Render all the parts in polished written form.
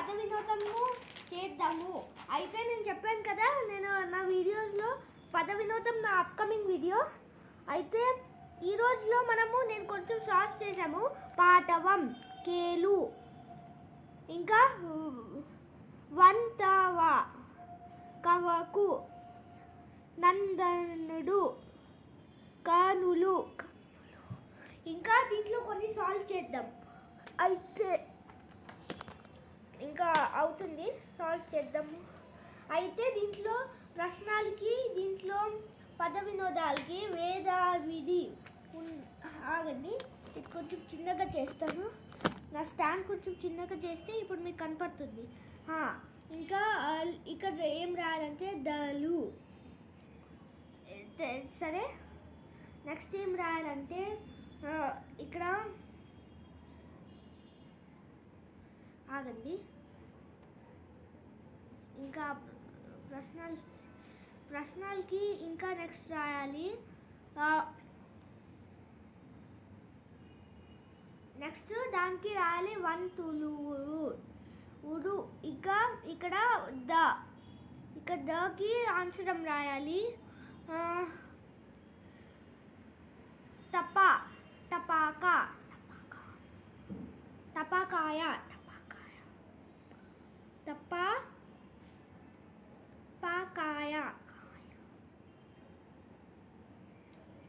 పద వినోదము చేద్దాము. అయితే నేను చెప్పాను కదా, నేను నా వీడియోస్లో పద వినోదం నా అప్కమింగ్ వీడియో. అయితే ఈ రోజులో నేను కొంచెం సాల్వ్ చేసాము. పాటవం, కేలు, ఇంకా వంతవ, కవకు, నందనుడు, కానులు. ఇంకా దీంట్లో కొన్ని సాల్వ్ చేద్దాం. అయితే ఇంకా అవుతుంది, సాల్వ్ చేద్దాము. అయితే దీంట్లో ప్రశ్నలకి, దీంట్లో పద వినోదాలకి వేద విధి ఆగండి, ఇది కొంచెం చిన్నగా చేస్తాను. నా స్టాండ్ కొంచెం చిన్నగా చేస్తే ఇప్పుడు మీకు కనపడుతుంది. ఇంకా ఇక్కడ ఏం రాయాలంటే దలు. సరే, నెక్స్ట్ ఏం రాయాలంటే ఇక్కడ ఆగండి, ఇంకా ప్రశ్నలకి ఇంకా నెక్స్ట్ రాయాలి. నెక్స్ట్ దానికి రాయాలి వంతులు ఉడు. ఇంకా ఇక్కడ దకి ఆన్సరం రాయాలి. టపాకాయ,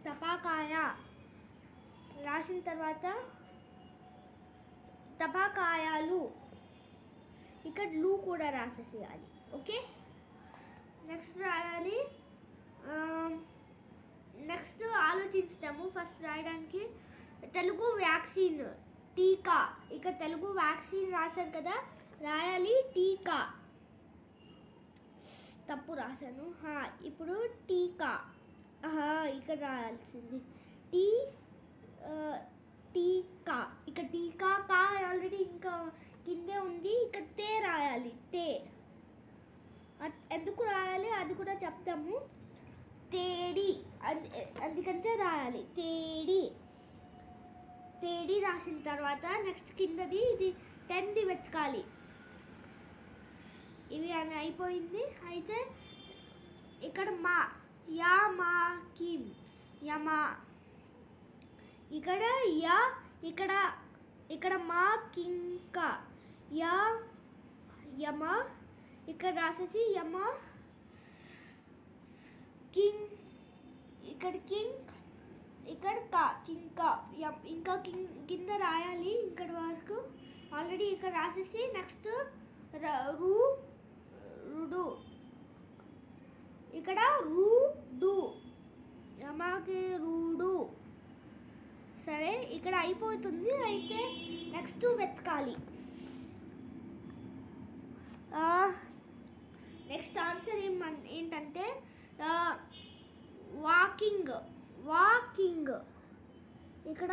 టపాకాయ, రాసిన తర్వాత టపాకాయలు, ఇక్కడ లు కూడా రాసేసేయాలి. ఓకే, నెక్స్ట్ రాయాలి. నెక్స్ట్ ఆలోచించుతాము. ఫస్ట్ రాయడానికి తెలుగు వ్యాక్సిన్, టీకా. ఇక్కడ తెలుగు వ్యాక్సిన్ రాశారు కదా, రాయాలి టీకా. తప్పు రాశాను. ఇప్పుడు టీకా ఇక్కడ రాయాల్సింది టీకా. ఇక్కడ టీకా కా ఆల్రెడీ ఇంకా కిందే ఉంది. ఇక్కడ తే రాయాలి. తే ఎందుకు రాయాలి అది కూడా చెప్తాము. తేడి, అందుకంటే రాయాలి తేడి. తేడి రాసిన తర్వాత నెక్స్ట్ కిందది ఇది 10ది వెతకాలి. ఇవి అని అయిపోయింది. అయితే ఇక్కడ యామాకిన్, యమా. ఇక్కడ ఇక్కడ మా కింక, యమ. ఇక్కడ రాసేసి యమ. కింగ్, ఇక్కడ కింగ్, ఇక్కడ కింక. ఇంకా కింద రాయాలి ఇక్కడ వరకు. ఆల్రెడీ ఇక్కడ రాసేసి నెక్స్ట్ రుడు, ఇక్కడ రూడు, యమాకి రూడు. సరే, ఇక్కడ అయిపోతుంది. అయితే నెక్స్ట్ వెతకాలి. నెక్స్ట్ ఆన్సర్ ఏంటంటే వాకింగ్. ఇక్కడ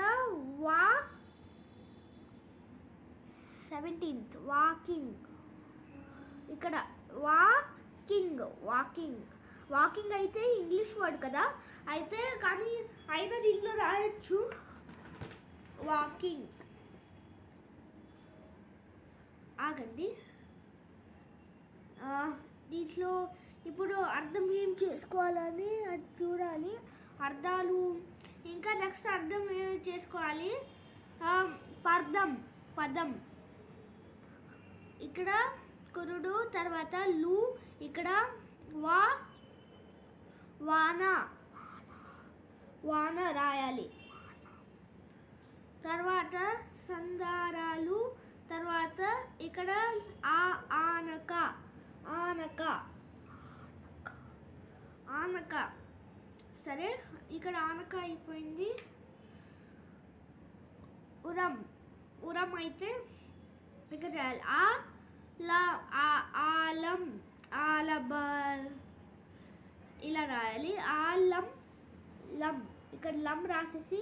17th వాకింగ్. ఇక్కడ వాకింగ్ అయితే ఇంగ్లీష్ వర్డ్ కదా, అయితే కానీ అయినా దీంట్లో రాయొచ్చు వాకింగ్. ఆగండి, దీంట్లో ఇప్పుడు అర్థం ఏం చేసుకోవాలని అది చూడాలి. అర్థాలు ఇంకా నెక్స్ట్ అర్థం ఏం చేసుకోవాలి. పదం. ఇక్కడ కురుడు, తర్వాత లు. ఇక్కడ వాన రాయాలి. తర్వాత సందారాలు. తర్వాత ఇక్కడ ఆనక. సరే, ఇక్కడ ఆనక అయిపోయింది. ఉరం అయితే ఇక్కడ రాయాలి ఆలబల్, ఇలా రాయాలి. లం. ఇక్కడ లం రాసేసి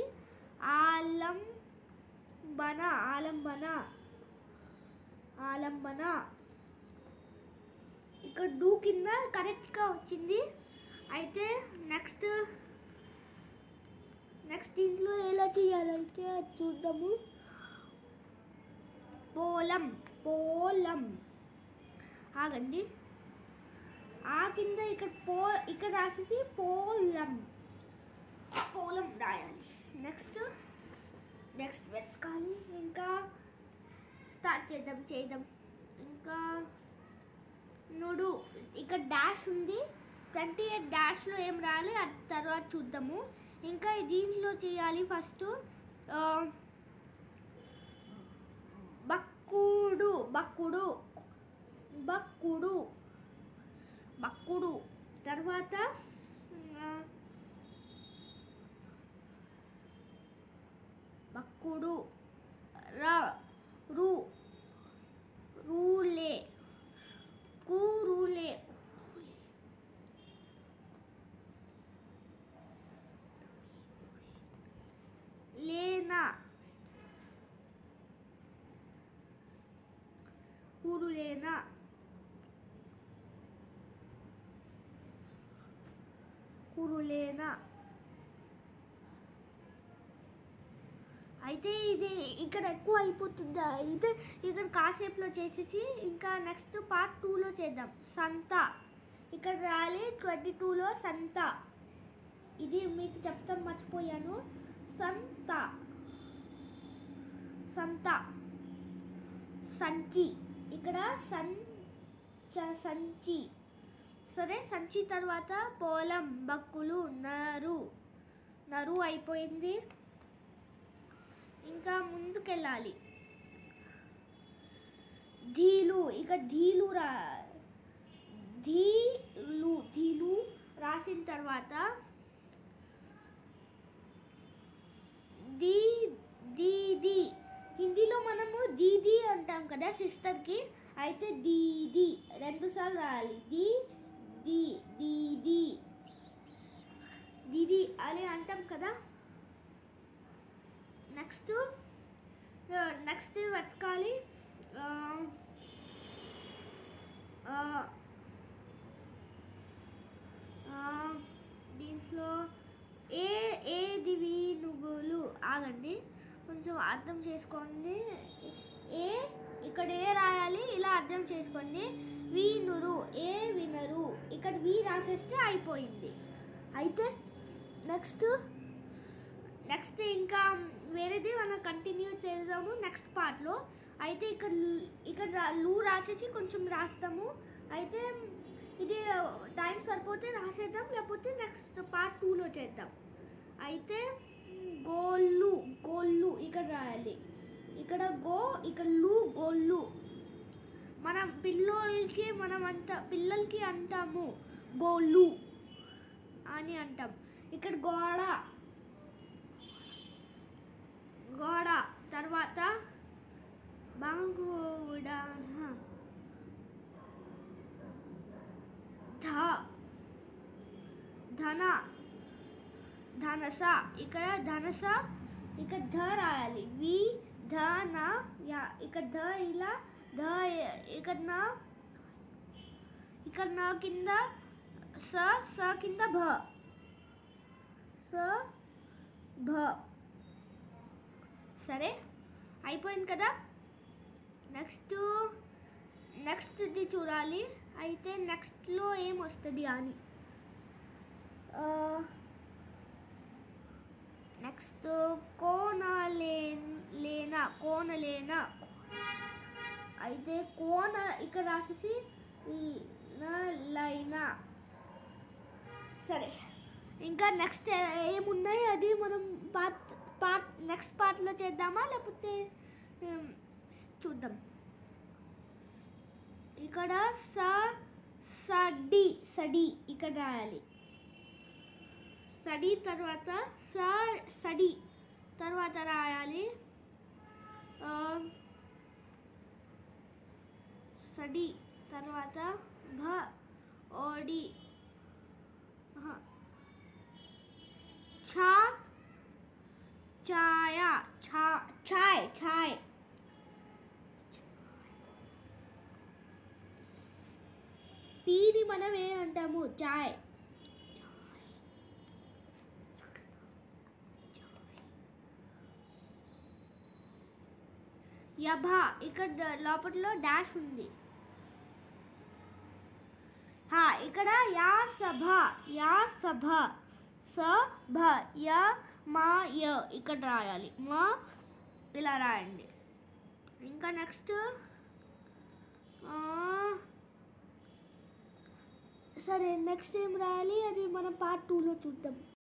ఆలంబన. ఇక్కడ డూ కింద కరెక్ట్గా వచ్చింది. అయితే నెక్స్ట్ దీంట్లో ఎలా చేయాలంటే అది చూద్దాము. పోలం ఆగండి. ఆ కింద ఇక్కడ రాసేసి పోలం రాయాలి. నెక్స్ట్ వెతకాలి. ఇంకా స్టార్ట్ చేద్దాం. ఇంకా నుడు ఇక్కడ డాష్ ఉంది. 28 డాష్లో ఏం రాయాలి అది తర్వాత చూద్దాము. ఇంకా దీంట్లో చేయాలి ఫస్ట్ బక్కుడు తర్వాత బక్కుడు రూలే కూరులే లేనా కూరులేనా అయితే ఇది ఇక్కడ ఎక్కువ అయిపోతుంది. అయితే ఇక్కడ కాసేపులో చేసేసి ఇంకా నెక్స్ట్ పార్ట్ 2లో చేద్దాం. సంత ఇక్కడ రాయాలి. 22లో సంత. ఇది మీకు చెప్తాం మర్చిపోయాను. సంత సంచి ఇక్కడ సంచి. సరే, సంచి తర్వాత పొలం బక్కులు నరు అయిపోయింది. ఇంకా ముందుకెళ్ళాలి. ధీలు ఇక ధీలు రాసిన తర్వాత దీది హిందీలో మనము దీది అంటాం కదా సిస్టర్కి. అయితే దీది 2 సార్లు రాయాలి. దీది అని అంటాం కదా. నెక్స్ట్ వెతకాలి. దీంట్లో ఏదివి నువ్వులు. ఆగండి, కొంచెం అర్థం చేసుకోండి. ఇక్కడ ఏ రాయాలి ఇలా అర్థం చేసుకోండి. వినురు వినరు. ఇక్కడ వి రాసేస్తే అయిపోయింది. అయితే నెక్స్ట్ ఇంకా వేరేది మనం కంటిన్యూ చేద్దాము నెక్స్ట్ పార్ట్లో. అయితే ఇక్కడ లూ రాసేసి కొంచెం రాస్తాము. అయితే ఇది టైం సరిపోతే రాసేద్దాం, లేకపోతే నెక్స్ట్ పార్ట్ 2లో చేద్దాం. అయితే గోళ్ళు ఇక్కడ రాయాలి. ఇక్కడ ఇక్కడ గోళ్ళు. మనం పిల్లలకి అంటాము గోళ్ళు అని అంటాం. ఇక్కడ గోడ తర్వాత బంగోడ ధనస ఇక్కడ ఇక్కడ ధ రాయాలి. ఇక్కడ ధ ఇలా ఇక్కడ నా కింద స కింద భ. సరే, అయిపోయింది కదా. నెక్స్ట్ ఇది చూడాలి. అయితే నెక్స్ట్లో ఏమొస్తుంది అని. నెక్స్ట్ కోనలేనా. అయితే కోన ఇక్కడ రాసేసి లైనా. సరే, ఇంకా నెక్స్ట్ ఏమున్నాయి అది మనం నెక్స్ట్ పార్ట్లో చేద్దామా, లేకపోతే చూద్దాం. ఇక్కడ సడి ఇక్కడ రాయాలి. సడి తర్వాత సడి తర్వాత రాయాలి. సడి తర్వాత ఓడి ఛాయ్. టీని మనం ఏమంటాము? చాయ్. యభ ఇక్కడ లోపట్లో డాష్ ఉంది. ఇక్కడ యా సభ సభ య మా య ఇక్కడ రాయాలి, మా ఇలా రాయండి. ఇంకా నెక్స్ట్ సరే నెక్స్ట్ ఏం రాయాలి అది మనం పార్ట్ 2లో చూద్దాం.